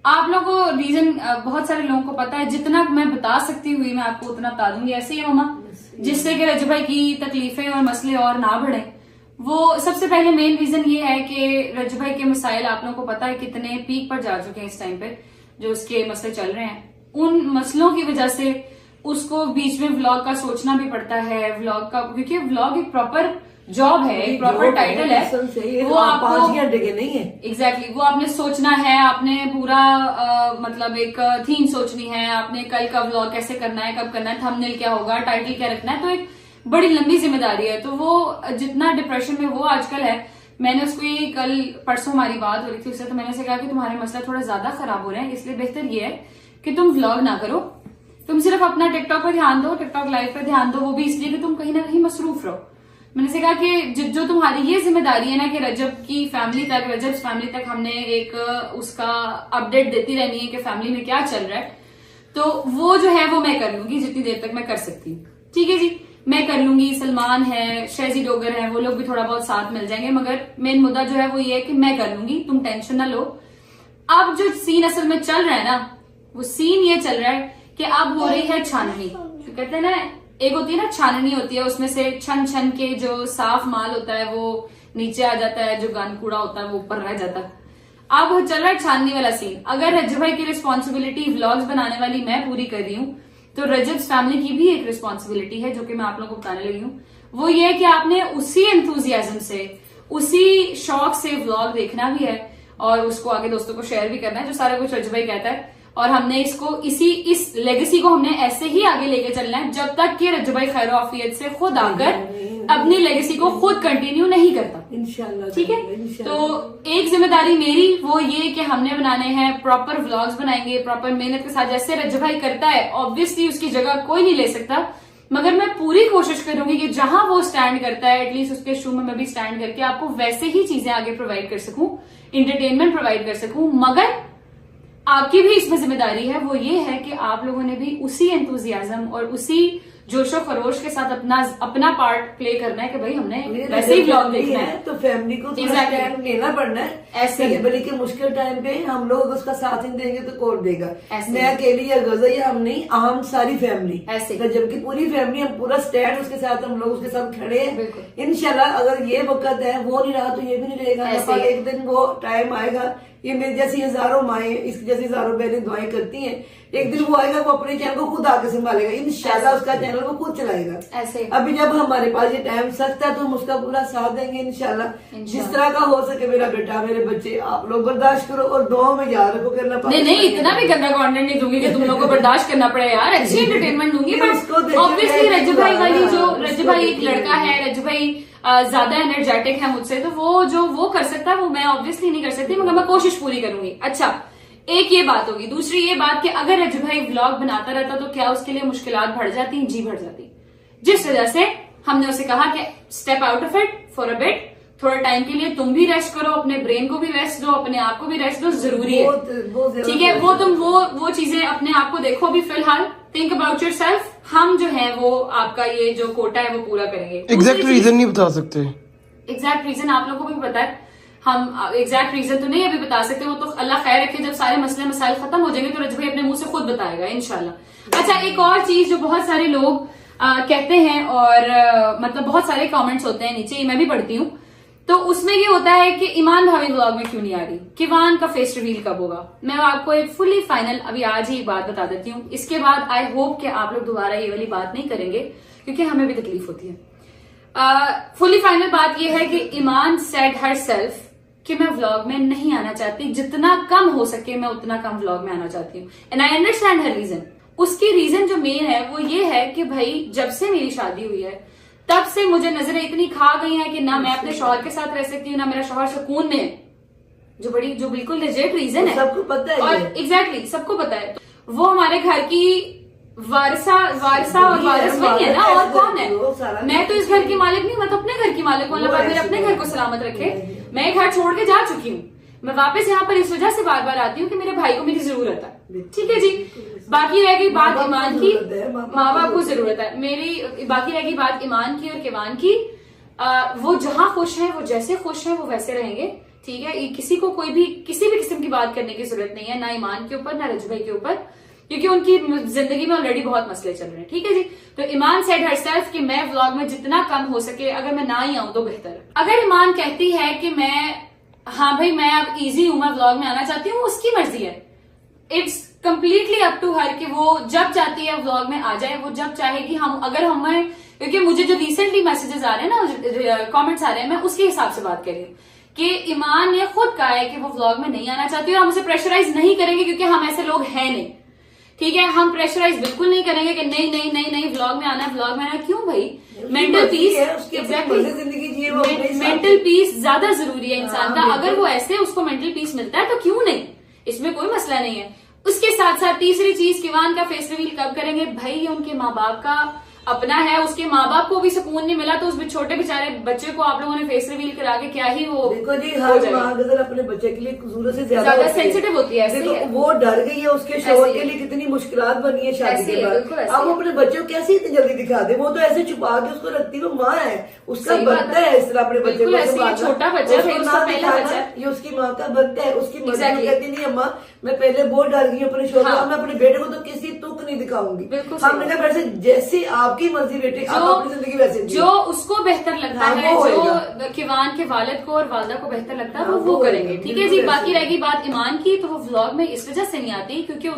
आप लोगों को रीजन बहुत सारे लोगों को पता है, जितना मैं बता सकती हुई मैं आपको उतना बता दूंगी। ऐसे ही है मामा, जिससे कि रजब भाई की तकलीफें और मसले और ना बढ़े। वो सबसे पहले मेन रीजन ये है कि रजब भाई के मसाइल आप लोगों को पता है कितने पीक पर जा चुके हैं इस टाइम पे, जो उसके मसले चल रहे हैं। उन मसलों की वजह से उसको बीच में व्लॉग का सोचना भी पड़ता है, व्लॉग का, क्योंकि व्लॉग एक प्रॉपर जॉब है, एक प्रॉपर टाइटल है, वो आपको 5 घंटे के नहीं है। एग्जैक्टली वो आपने सोचना है, आपने पूरा मतलब एक थीम सोचनी है, आपने कल का व्लॉग कैसे करना है, कब करना है, थंबनेल क्या होगा, टाइटल क्या रखना है, तो एक बड़ी लंबी जिम्मेदारी है। तो वो जितना डिप्रेशन में वो आजकल है, मैंने उसको ये कल परसों हमारी बात हो रही थी उससे, तो मैंने उसे कहा कि तुम्हारे मसला थोड़ा ज्यादा खराब हो रहे हैं, इसलिए बेहतर ये है कि तुम व्लॉग ना करो, तुम सिर्फ अपना टिकटॉक पे ध्यान दो, टिकटॉक लाइव पे ध्यान दो, वो भी इसलिए कि तुम कहीं ना कहीं मसरूफ रहो। मैंने से कहा कि जो तुम्हारी ये जिम्मेदारी है ना कि रजब की फैमिली तक, रजब फैमिली तक हमने एक उसका अपडेट देती रहनी है कि फैमिली में क्या चल रहा है, तो वो जो है वो मैं कर लूंगी जितनी देर तक मैं कर सकती हूँ। ठीक है जी, मैं कर लूंगी। सलमान है, शहजी डोगर है, वो लोग भी थोड़ा बहुत साथ मिल जाएंगे, मगर मेन मुद्दा जो है वो ये है कि मैं कर लूंगी, तुम टेंशन ना लो। अब जो सीन असल में चल रहा है ना, वो सीन ये चल रहा है कि अब हो रही है छाननी। तो कहते हैं ना, एक होती है ना छाननी होती है, उसमें से छन छन के जो साफ माल होता है वो नीचे आ जाता है, जो गन कूड़ा होता है वो ऊपर रह जाता है। अब चल रहा है छाननी वाला सीन। अगर रजब भाई की रिस्पॉन्सिबिलिटी व्लॉग्स बनाने वाली मैं पूरी कर रही हूँ, तो रजब फैमिली की भी एक रिस्पॉन्सिबिलिटी है जो कि मैं आप लोगों को बताने लगी हूँ। वो ये है कि आपने उसी एंथुजियाज्म से, उसी शौक से व्लॉग देखना भी है और उसको आगे दोस्तों को शेयर भी करना है, जो सारा कुछ रजब भाई कहता है। और हमने इसको इस लेगेसी को हमने ऐसे ही आगे लेके चलना है जब तक कि रजब भाई खैर आफियत से खुद आकर अपनी लेगेसी को खुद कंटिन्यू नहीं करता। इंशाल्लाह, ठीक है। तो एक जिम्मेदारी मेरी वो ये कि हमने बनाने हैं प्रॉपर व्लॉग्स, बनाएंगे प्रॉपर मेहनत के साथ, जैसे रजब भाई करता है। ऑब्वियसली उसकी जगह कोई नहीं ले सकता, मगर मैं पूरी कोशिश करूंगी कि जहां वो स्टैंड करता है एटलीस्ट उसके शू में मैं भी स्टैंड करके आपको वैसे ही चीजें आगे प्रोवाइड कर सकूं, इंटरटेनमेंट प्रोवाइड कर सकूं। मगर आपकी भी इसमें जिम्मेदारी है, वो ये है कि आप लोगों ने भी उसी एंथुजियाज्म और उसी जोशो खरोश के साथ अपना पार्ट प्ले करना है कि भाई हमने वैसे ही व्लॉग देखना है। तो फैमिली को थोड़ा टाइम लेना पड़ना है ऐसे ही। बल्कि मुश्किल टाइम पे हम लोग उसका साथ नहीं देंगे तो कौन देगा। ऐसे मैं अकेली या गजा या हम नहीं, हम सारी फैमिली ऐसे। तो जबकि पूरी फैमिली, हम पूरा स्टैंड उसके साथ, हम लोग उसके साथ खड़े हैं। इंशाल्लाह अगर ये वक्त है वो नहीं रहा तो ये भी नहीं रहेगा। एक दिन वो टाइम आएगा, ये मेरी जैसी हजारों माएं, इसकी जैसी हजारों बहनें दुआएं करती हैं, एक दिन वो आएगा वो अपने चैनल को खुद आके संभालेगा, इंशाल्लाह उसका चैनल वो खुद चलाएगा। ऐसे अभी जब हमारे पास ये टाइम सख्त है तो हम उसका पूरा साथ देंगे इंशाल्लाह। जिस तरह का हो सके मेरा बेटा, मेरे बच्चे, आप लोग बर्दाश्त करो और दुआ में याद रखो करना। नहीं, इतना भी गंदा कंटेंट नहीं दूंगी कि तुम लोगों को बर्दाश्त करना पड़े यार, अच्छी एंटरटेनमेंट दूंगी। बट ऑब्वियसली रजब भाई वाली जो रजब भाई एक लड़का है, रजब भाई ज्यादा एनर्जेटिक है मुझसे, तो वो जो वो कर सकता है वो मैं ऑब्वियसली नहीं कर सकती, मगर मैं कोशिश पूरी करूंगी। अच्छा, एक ये बात होगी। दूसरी ये बात कि अगर रजब भाई व्लॉग बनाता रहता तो क्या उसके लिए मुश्किलात बढ़ जाती? जी बढ़ जाती। जिस वजह से हमने उसे कहा कि step out of it for a bit, थोड़ा टाइम के लिए तुम भी रेस्ट करो, अपने ब्रेन को भी रेस्ट दो, अपने आप को भी रेस्ट दो, जरूरी है। ठीक है, वो तुम वो चीजें अपने आप को देखो भी फिलहाल थिंक अबाउट योरसेल्फ। हम जो है वो आपका ये जो कोटा है वो पूरा करेंगे। एग्जैक्ट रीजन नहीं बता सकते। एग्जैक्ट रीजन आप लोगों को भी पता है, हम एग्जैक्ट रीजन तो नहीं अभी बता सकते, वो तो अल्लाह खैर रखे, जब सारे मसले मसाइल खत्म हो जाएंगे तो रजब भाई अपने मुंह से खुद बताएगा इंशाल्लाह। अच्छा, एक और चीज जो बहुत सारे लोग कहते हैं और मतलब बहुत सारे कमेंट्स होते हैं नीचे, मैं भी पढ़ती हूँ, तो उसमें ये होता है कि ईमान भाभी व्लॉग में क्यों नहीं आ रही, किवान का फेस रिवील कब होगा। मैं आपको एक फुली फाइनल अभी आज ही एक बात बता देती हूँ, इसके बाद आई होप कि आप लोग दोबारा ये वाली बात नहीं करेंगे क्योंकि हमें भी तकलीफ होती है। फुली फाइनल बात ये है कि ईमान सेड हर सेल्फ कि मैं व्लॉग में नहीं आना चाहती, जितना कम हो सके मैं उतना कम व्लॉग में आना चाहती हूँ, and I understand her reason. उसकी रीजन जो मेन है वो ये है कि भाई जब से मेरी शादी हुई है तब से मुझे नजरें इतनी खा गई हैं कि ना मैं अपने शौहर के साथ रह सकती हूँ, ना मेरा शौहर सुकून में है, जो बिल्कुल लेजिट रीजन है, सबको पता है। और एग्जैक्टली सबको पता है। वो हमारे घर की वारसा और वारिस वही है ना, और कौन है। मैं तो इस घर की मालिक नहीं, मैं तो अपने घर की मालिक हूँ, अल्लाह पाक मेरे अपने घर को सलामत रखे। मैं घर छोड़ के जा चुकी हूँ, मैं वापस यहाँ पर इस वजह से बार बार आती हूँ कि मेरे भाई को मेरी जरूरत है, ठीक है जी। बाकी रह गई बात ईमान की, माँ बाप को जरूरत है मेरी, बाकी रह गई बात ईमान की और किवान की। वो जहाँ खुश है, वो जैसे खुश है वो वैसे रहेंगे, ठीक है। किसी को कोई भी किसी भी किस्म की बात करने की जरूरत नहीं है, ना ईमान के ऊपर ना रजब भाई के ऊपर, क्योंकि उनकी जिंदगी में ऑलरेडी बहुत मसले चल रहे हैं, ठीक है जी। तो ईमान सेड हरसेल्फ कि मैं व्लॉग में जितना कम हो सके अगर मैं ना ही आऊं तो बेहतर है। अगर ईमान कहती है कि हाँ भाई मैं अब इजी हूं, मैं व्लॉग में आना चाहती हूँ, उसकी मर्जी है, it's completely up to her कि वो जब चाहती है व्लॉग में आ जाए, वो जब चाहेगी। हम अगर हमें, क्योंकि मुझे जो रिसेंटली मैसेजेस आ रहे हैं ना, कमेंट्स आ रहे हैं, मैं उसके हिसाब से बात कर रही हूँ कि ईमान ने खुद कहा है कि वो व्लॉग में नहीं आना चाहती और हम उसे प्रेशराइज नहीं करेंगे क्योंकि हम ऐसे लोग हैं नहीं, ठीक है। हम प्रेशराइज बिल्कुल नहीं करेंगे कि नहीं नहीं नहीं नहीं व्लॉग में आना, व्लॉग में आना। क्यों भाई, mental peace, exactly mental peace ज्यादा जरूरी है इंसान का। अगर वो ऐसे उसको मेंटल पीस मिलता है तो क्यों नहीं, इसमें कोई मसला नहीं है। उसके साथ साथ तीसरी चीज, किवान का फेस रिवील कब करेंगे भाई, ये उनके माँ बाप का अपना है, उसके माँ बाप को भी सुकून नहीं मिला तो उस छोटे बेचारे बच्चे को आप लोगों ने फेस रिवील करा के क्या ही वो। देखो जी, हर माँ अगर अपने बच्चे के लिए जरूरत से ज्यादा सेंसिटिव होती है, देखो वो डर गई है, उसके शौहर के लिए कितनी मुश्किलात बनी है शादी के बाद। अब वो अपने बच्चे को कैसे इतनी जल्दी दिखा दे, वो तो ऐसे छुपा के उसको रखती, वो माँ है, उसका बनता है इस तरह अपने बच्चे को, छोटा बच्चा ये उसकी माँ का बनता है। उसकी मर्जी कहती नहीं अम्मा मैं पहले बहुत डर गई अपने शौहर, मैं अपने बेटे को तो किसी तुक नहीं दिखाऊंगी। हमने कहा वैसे जैसी आपकी मर्जी बेटे, आप अपनी जिंदगी वैसे जो उसको बेहतर लगता है, जो किवान के वालिद को और वालदा को बेहतर लगता है वो करेंगे, ठीक है जी। बाकी रहेगी बात ईमान की, तो वो व्लॉग में इस वजह से नहीं आती क्योंकि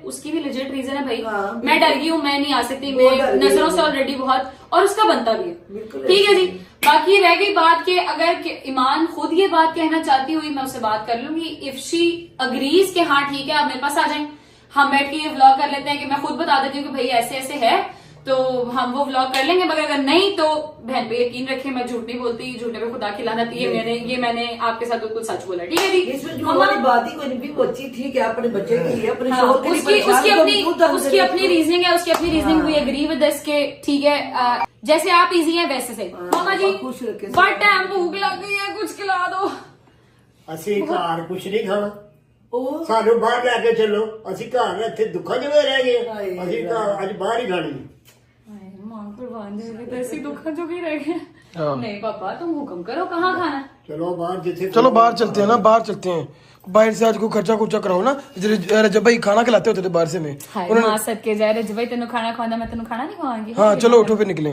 उसकी भी लेजिट रीजन है भाई, मैं डर गई हूँ, मैं नहीं आ सकती, मैं नजरों से ऑलरेडी बहुत, और उसका बनता भी है, ठीक है जी। बाकी रह गई बात के अगर ईमान खुद ये बात कहना चाहती हुई, मैं उससे बात कर लूंगी, इफ शी अग्रीज के हाँ ठीक है आप मेरे पास आ जाए, हम बैठ के ये व्लॉग कर लेते हैं कि मैं खुद बता देती हूँ कि भाई ऐसे ऐसे है, तो हम वो व्लॉग कर लेंगे। मगर अगर नहीं तो बहन पे यकीन रखें, मैं झूठ नहीं बोलती, झूठे पे खुदा की लानत, ये मैंने आपके साथ बिल्कुल सच बोला, ठीक है जी। इसमें जो हमारी बात ही कोई नहीं, वो अच्छी ठीक है अपने बच्चे के लिए, अपने शौहर के लिए, उसकी अपनी रीजनिंग है, उसकी अपनी reasoning, we agree with this के ठीक है, जैसे आप इजी हैं वैसे से। मामा जी बट टाइम भूख लग गई है, कुछ खिला दो। ਅਸੀਂ ਘਰ ਕੁਛ ਨਹੀਂ ਖਾਣਾ, ਸਾਨੂੰ ਬਾਹਰ ਲੈ ਕੇ ਚੱਲੋ, ਅਸੀਂ ਘਰ ਇੱਥੇ ਦੁੱਖਾਂ ਜਿਵੇਂ ਰਹਿ ਗਏ, ਅਸੀਂ ਘਰ ਅੱਜ ਬਾਹਰ ਹੀ ਖਾਣੀ। दुखा जो भी रह गए। नहीं पापा तुम हुक्म करो कहाँ खाना। चलो बाहर जिथे, चलो बाहर चलते हैं ना, बाहर चलते हैं, बाहर से आज को खर्चा खुर्चा कराओ ना। जब भाई खाना खिलाते होते थे बाहर से में, मां सदके जाए रजब भाई तेन खाना खवांदा, मैं तेन खाना नहीं खवाऊंगी। हाँ चलो उठो फिर निकले।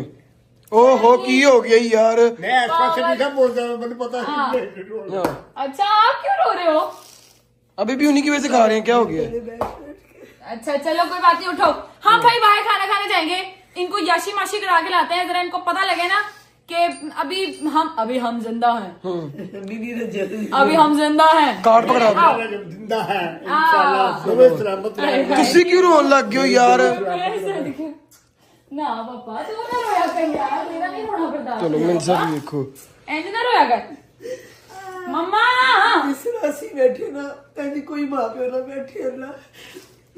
ओहो की हो गया यार, मैं इस पास नहीं था बोलता, मुझे पता नहीं। अच्छा आप क्यों रो रहे हो? अभी भी उन्हीं की वजह से खा रहे हैं, क्या हो गया? अच्छा चलो कोई बात नहीं, उठो। हाँ भाई बाहर खाना खाने जाएंगे, इनको याशी माशी करा के लाते हैं, जरा इनको पता लगे ना कि अभी हम जिंदा हैं, अभी हम जिंदा हैं। कार्ड पकड़ा जिंदा है इंशाल्लाह, सुबह सलामत रहेगा। तुसी क्यों रोन लग गए हो यार? ना पापा तू ना रोया कर यार, मेरा नहीं रोना पड़ता। चलो मैं सब देखो, ऐसे ना रोया कर मम्मा। ਅਸੀਂ ਬੈਠੇ ਨਾ ਕਹਿੰਦੀ ਕੋਈ ਮਾਂ ਪਿਓ ਨਾ ਬੈਠੇ ਅੱਲਾ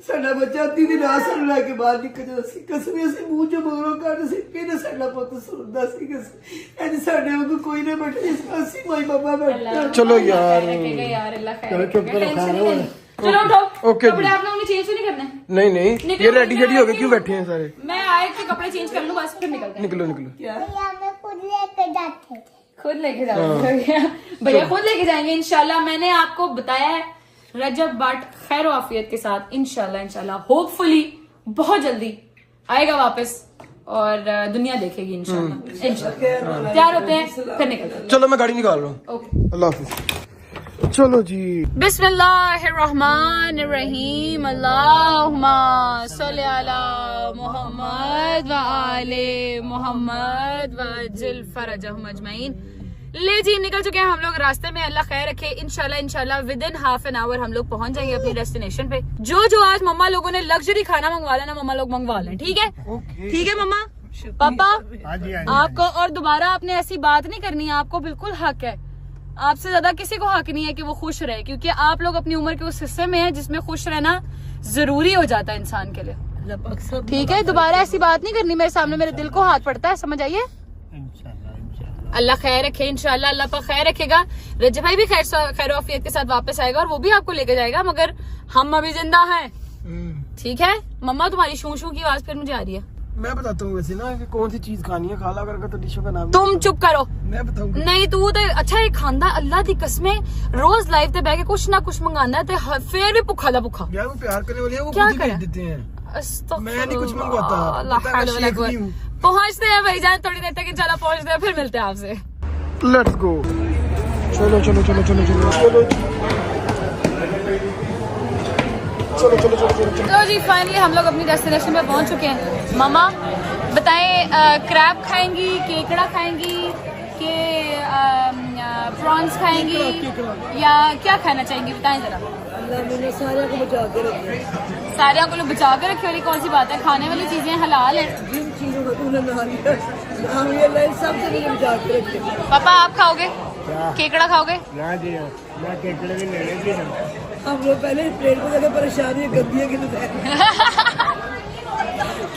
ਸਾਡਾ ਬੱਚਾ ਅੱਧੀ ਦੀ ਰਾਤ ਸਾਨੂੰ ਲੈ ਕੇ ਬਾਹਰ ਨਿਕਲ ਜਾਂਦਾ ਸੀ, ਕਸਮੇ ਅਸੀਂ ਮੂੰਹ ਚ ਮਗਰੋਂ ਕੱਢ ਸੀ, ਕਿਹਨੇ ਸਾਡਾ ਪੁੱਤ ਸੁਣਦਾ ਸੀ, ਕਹਿੰਦੀ ਸਾਡੇ ਵਾਂਗੂ ਕੋਈ ਨਾ ਬੈਠੇ, ਅਸੀਂ ਮਾਈ ਬਾਬਾ ਬੈਠੇ। चलो यार यार अल्लाह खैर चलो चुप करो, खा रहे हो चलो उठो। ओके कपड़े जी। आप लोगों ने चेंज नहीं करने? नहीं नहीं, निकलो, ये रेडी मैं शेडी हो गए, आती क्यों हूँ। बैठे हैं सारे? मैं आए के कपड़े चेंज कर लूँ बस, फिर निकलते हैं। निकलो निकलो। खुद लेके जाओगे भैया, खुद लेके जाएंगे इंशाल्लाह। मैंने आपको बताया है रजब बट खैर आफियत के साथ इंशाल्लाह होपफुली बहुत जल्दी आएगा वापस और दुनिया देखेगी इंशाल्लाह। तैयार होते हैं, फिर निकलते हैं। चलो मैं गाड़ी निकाल रहा हूँ। ओके, अल्लाह हाफिज। चलो जी। बिस्मिल्लाहिर्रहमानिर्रहीम। अल्लाहुम्मा सल्ली अला मुहम्मद व आले मुहम्मद व अज्जिल फरजहुम अजमईन। ले जी, निकल चुके हैं हम लोग रास्ते में। अल्लाह खैर रखे। इंशाल्लाह with in half an hour हम लोग पहुंच जाएंगे अपनी डेस्टिनेशन पे। जो आज मम्मा लोगों ने लग्जरी खाना मंगवा लेना, मम्मा लोग मंगवा लें। ठीक है? ठीक है मम्मा पापा, आपको और दोबारा आपने ऐसी बात नहीं करनी है। आपको बिल्कुल हक है, आपसे ज्यादा किसी को हक नहीं है कि वो खुश रहे, क्योंकि आप लोग अपनी उम्र के उस हिस्से में हैं जिसमें खुश रहना जरूरी हो जाता है इंसान के लिए। ठीक है? दोबारा ऐसी बात नहीं करनी मेरे सामने, मेरे दिल को हाथ पड़ता है, समझ आइए। अल्लाह खैर रखे इंशाल्लाह, अल्लाह पर खैर रखेगा। रजब भाई भी खैर आफियत के साथ वापस आएगा और वो भी आपको लेके जाएगा, मगर हम अभी जिंदा हैं। ठीक है? मम्मा तुम्हारी शू शू की आवाज फिर मुझे आ रही है। मैं बताता हूँ वैसे ना कि कौन सी चीज खानी है। खाला करके तो डिशों का नाम तुम चुप करो। मैं बताऊंगा। नहीं तू तो अच्छा एक खांदा, अल्लाह दी कसमें रोज लाइव ते बह के कुछ ना कुछ मंगाना ते फिर भी भुखा दा भुखा। यार वो प्यार करने वाले हैं, वो क्या खुद ही करें? भेज देते हैं। अस्तगफुरुल्लाह। मैं नहीं कुछ मंगवाता। अल्लाह पता है, मैं शेख नहीं हूँ। पहुंचते हैं भाईजान, थोड़ी देर तक इंशाल्लाह पहुंचते हैं, फिर मिलते हैं आपसे। Let's go. चलो चलो चलो चलो चलो चलो चलो चलो चलो चलो। तो जी फाइनली हम लोग अपनी डेस्टिनेशन पे पहुंच चुके हैं। मामा बताएं, क्रैब खाएंगी, केकड़ा खाएंगी कि प्रॉन्स खाएंगी या क्या खाना चाहेंगी? बताएं जरा। अल्लाह मैंने सारे को बचा के रखे। सारे को बचा के रखे वाली कौन सी बात है? खाने वाली चीजें हलाल है। जिन चीजों को तुमने नहा लिया, हम ये लाइन सबसे मुझे बचा के रखे। पापा आप खाओगे केकड़ा? खाओगे? ना जी, मैं केकड़े भी ले लेती हूँ। हम लोग पहले प्लेट को देखे परेशानी है, गंदी है कि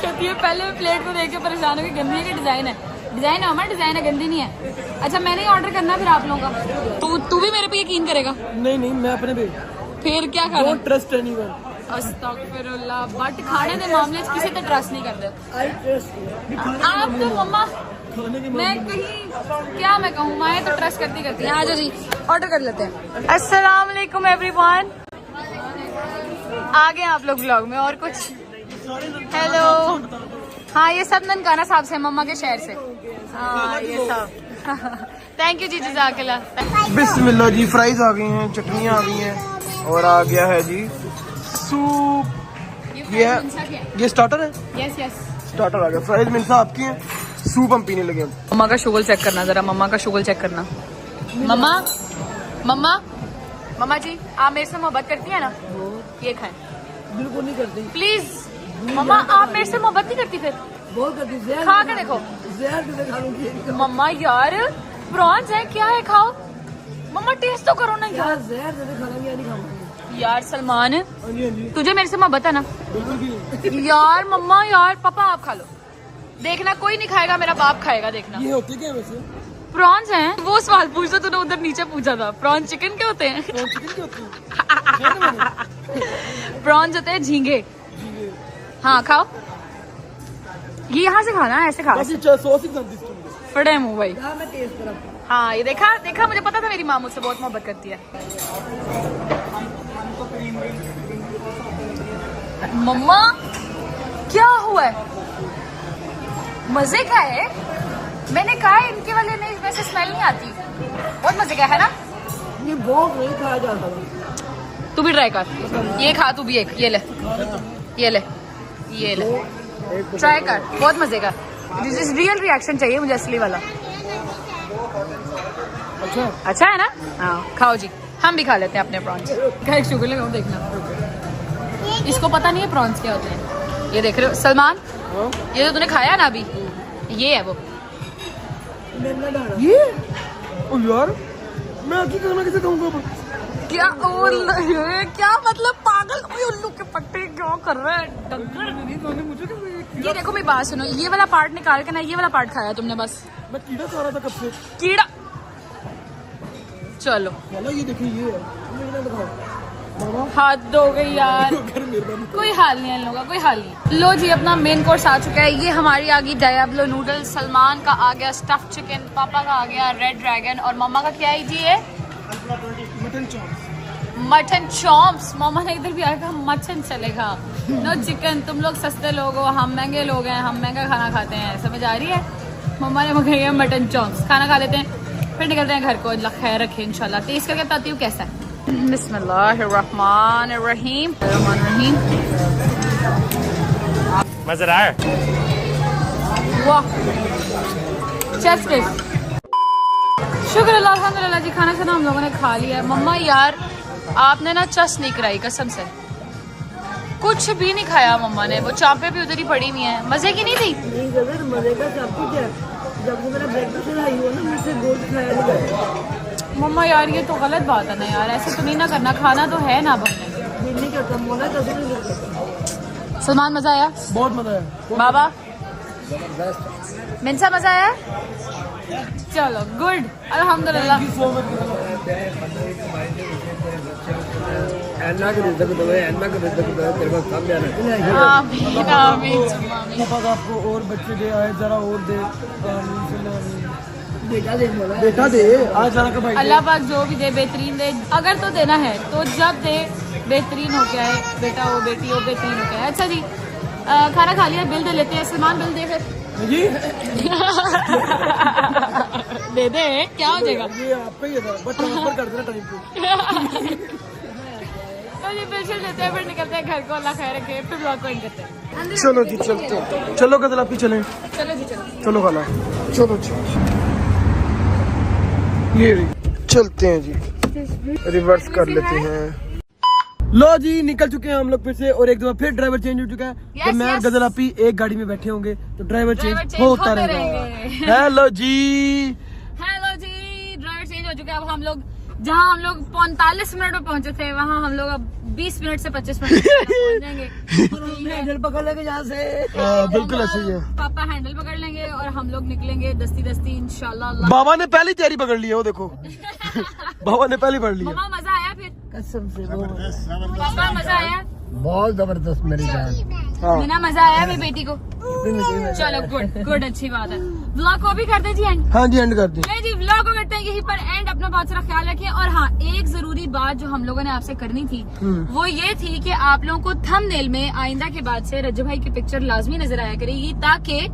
कहती है पहले प्लेट को देख के परेशान हो, गंदी है कि डिजाइन है? डिजाइन है हमारा, डिजाइन है, गंदी नहीं है। अच्छा मैंने ही ऑर्डर करना फिर आप लोगों का। तू भी मेरे पे यकीन करेगा? नहीं नहीं, मैं अपने पे। फिर क्या खाना? Don't trust anyone. अस्तगफिरुल्लाह। बट खाने के मामले किसी पे ट्रस्ट नहीं करते आई ट्रस्ट। आप तो मम्मा, मैं कहीं क्या मैं कहूँ, मैं तो ट्रस्ट करती करती हैं। आ जाओ जी, ऑर्डर कर लेते हैं। अस्सलाम वालेकुम एवरीवन। आ गए आप लोग ब्लॉग में और कुछ? हेलो। हाँ ये सब ननकाना साहब से, मम्मा के शहर से। हाँ ये सब। थैंक यू जी, जज़ाकल्लाह। बिस्मिल्लाह जी। फ्राइज आ गई हैं, चटनियाँ आ गई हैं और आ गया है जी सूप। ये है, ये स्टार्टर है। यस यस, स्टार्टर आ गया। फ्राइज मिनसा आपकी हैं, सूप हम पीने लगे। मम्मा का शुगल चेक करना जरा, मम्मा का शुगल चेक करना। मम्मा मम्मा मम्मा जी, आप मेरे से मोहब्बत करती है ना? ये खाएं। बिल्कुल नहीं करती। प्लीज मम्मा, आप मेरे से मोहब्बत नहीं करती? फिर बहुत करती। जहर खा के देखो। जहर किसे खा लूंगी? मम्मा यार प्रॉन्स है, क्या है, खाओ। मम्मा टेस्ट तो करो ना यार। यार जहर किसे खा लूंगी या नहीं खाऊंगी? यार सलमान, तुझे मेरे से मोहब्बत है ना? यार मम्मा, यार पापा आप खा लो, देखना कोई नहीं खाएगा, मेरा बाप खाएगा, देखना। ये होते क्या वैसे? प्रॉन्स हैं। वो सवाल पूछता तूने उधर नीचे पूछा था। प्रॉन्स चिकन के होते हैं? प्रॉन्स होते हैं झींगे। हाँ खाओ, ये यहाँ से खाना, ऐसे खा। फटे मुंह भाई। हाँ मैं टेस्ट करा। हाँ ये देखा देखा, मुझे पता था मेरी माँ मुझसे बहुत मोहब्बत करती है। मम्मा क्या हुआ है? मजे का है? मैंने कहा इनके वाले में वैसे स्मेल नहीं आती, बहुत मजे का है ना? ये बहुत नहीं खाया जाता। तू भी ट्राई कर, ये खा तू भी एक, ये ले ये ले ये ले, ट्राई कर, बहुत मजे का। रियल रिएक्शन चाहिए मुझे, असली वाला। अच्छा है ना? हाँ खाओ जी, हम भी खा लेते हैं अपने प्रॉन्स। क्या शुगर लगाऊं, देखना। इसको पता नहीं है प्रॉन्स क्या होते हैं। ये देख रहे हो सलमान, ये जो तूने खाया ना अभी, ये है वो। ये ओ यार, मैं आगे खाना कैसे खाऊंगा? क्या क्या मतलब, पागल उल्लू के पट्टे क्यों कर रहे हैं? ये देखो मेरी बात सुनो, ये वाला पार्ट निकाल के ना ये वाला पार्ट खाया तुमने बस। मैं कीड़ा खा रहा था कब से। कीड़ा? चलो ये देखिए, ये है। हाथ हो गई यार, कोई हाल नहीं है इन लोगों का, कोई हाल नहीं। लो जी, अपना मेन कोर्स आ चुका है। ये हमारी आ गई डायब्लो नूडल, सलमान का आ गया स्टफ चिकन, पापा का आ गया रेड ड्रैगन और मम्मा का क्या है जी? ये मटन चॉम्प्स। मम्मा ने इधर भी आया, मटन चलेगा, नो चिकन। तुम लोग सस्ते लोग हो, हम महंगे लोग हैं, हम महंगा खाना खाते हैं, समझ आ रही है? मम्मा ने मंगाई है मटन चॉम्प्स। खाना खा लेते हैं, फिर निकलते हैं घर को। अल्लाह खैर रखे इंशाल्लाह। टेस्ट करके बताती हूँ कैसा है। बिस्मिल्लाहिर्रहमानिर्रहीम। मजेदार। वाह, चेस्ट किस। शुक्र अल्लाह, अल्हम्दुलिल्लाह जी। खाना खाना हम लोगों ने खा लिया है। मम्मा यार आपने ना चस नहीं कराई कसम से, कुछ भी नहीं खाया मम्मा ने। वो चापे भी उधर ही पड़ी हुई हैं। मजे की नहीं थी? नहीं गदर, मजे का सब कुछ है। जब वो मेरा ब्रेकफास्ट चढ़ाई हो ना, मुझसे गोश्त खाया नहीं गया। मम्मा यार ये तो गलत बात है ना यार, ऐसे तो नहीं ना करना, खाना तो है ना। दिल नहीं करता, मोना कभी नहीं करता। सलमान मजा आया? बहुत मजा है बाबा मिनसा मजा आया? चलो गुड, अल्हम्दुलिल्लाह। आमीन आमीन सुम्मा आमीन। आपको और बच्चे दे आए, जरा और दे। बेटा दे बोला, बेटा दे आज जरा का भाई। अल्लाह पाक जो भी दे बेहतरीन दे। अगर तो देना है तो जब दे बेहतरीन हो क्या है, बेटा हो बेटी हो बेहतरीन हो क्या है। अच्छा जी, खाना खा लिया, बिल दे लेते हैं। सलमान बिल दे फिर। जी दे दे, क्या हो जाएगा? ये आपका ही था, बस ट्रांसफर कर देना टाइम पे। तो जी बिल शिल देते हैं, फिर निकलते हैं घर को। अल्लाह खैर रखे, फिर ब्लॉग को एंड करते हैं। चलो जी चलते हैं। चलो कदल आप ही चलें। चलो जी चलो। चलो खाला, चलो जी ये चलते हैं जी, रिवर्स कर लेते हैं। लो जी निकल चुके हैं हम लोग फिर से, और एक दफा फिर ड्राइवर चेंज हो चुका है। Yes, तो मैं और yes. गजल आपी एक गाड़ी में बैठे होंगे तो ड्राइवर चेंज change होता होते रहेगा। रहेंगे। हेलो जी, हेलो जी, ड्राइवर चेंज हो चुका है। अब हम लोग जहाँ हम लोग 45 मिनट में पहुंचे थे, वहाँ हम लोग अब 20 मिनट से 25 मिनट में पहुंच जाएंगे। हैंडल पकड़ लेके यहाँ से। बिल्कुल ऐसे ही है। पापा हैंडल पकड़ लेंगे और हम लोग निकलेंगे दस्ती दस्ती इंशाल्लाह। बाबा ने पहली तैयारी पकड़ ली है, वो देखो बाबा ने पहली पकड़ ली है। मम्मा मजा आया फिर? कसम से वो पापा मजा आया? बहुत जबरदस्त मेरी जान। बिना मजा आया भी बेटी को? चलो गुड गुड, अच्छी बात है। व्लॉग को भी करते जी एंड? हाँ जी एंड कर दी। नहीं जी, व्लॉग को करते हैं यहीं पर एंड। अपना बहुत सारा ख्याल रखें। और हाँ, एक जरूरी बात जो हम लोगों ने आपसे करनी थी वो ये थी कि आप लोगों को थंबनेल में आइंदा के बाद से रज्जू भाई की पिक्चर लाजमी नजर आया करेगी, ताकि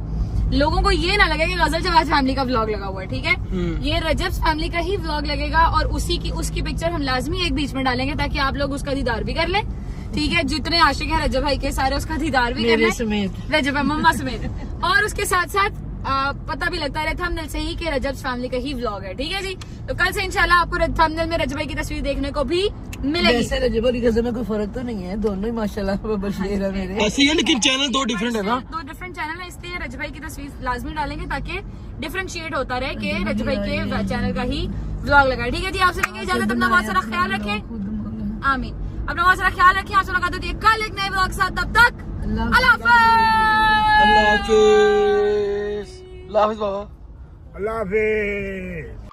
लोगों को ये ना लगे कि गजल जवाज फैमिली का व्लॉग लगा हुआ है। ठीक है, ये रजब फैमिली का ही व्लॉग लगेगा और उसकी पिक्चर हम लाजमी एक बीच में डालेंगे ताकि आप लोग उसका दीदार भी कर लें। ठीक है, जितने आशिक हैं रजब भाई के सारे उसका दीदार भी कर लें, समेत। रजब मम्मा समेत। और उसके साथ साथ पता भी लगता है थंबनेल से ही कि रजब फैमिली का ही व्लॉग है। ठीक है जी, तो कल से इंशाल्लाह आपको थंबनेल में रजब भाई की तस्वीर देखने को भी मिलेगी। वैसे रजब और गजल में कोई फर्क तो नहीं है, दोनों ही माशाल्लाह बशीर है मेरे। ऐसे ही है, लेकिन चैनल दो डिफरेंट है ना। दो डिफरेंट चैनल है, इसलिए रजब भाई की तस्वीर लाजमी डालेंगे ताकि डिफरेंशिएट होता रहे कि रजब भाई के चैनल का ही व्लॉग लगा है। ठीक है जी, आपसे लेंगे इजाजत। अपना बहुत सारा ख्याल रखें। आमीन। अपना बहुत सारा ख्याल रखें। आपसे मुलाकात होती है कल एक नए व्लॉग के साथ। तब तक अल्लाह हाफिज़। अल्लाह हाफिज़ बाबा। अल्लाह हाफिज।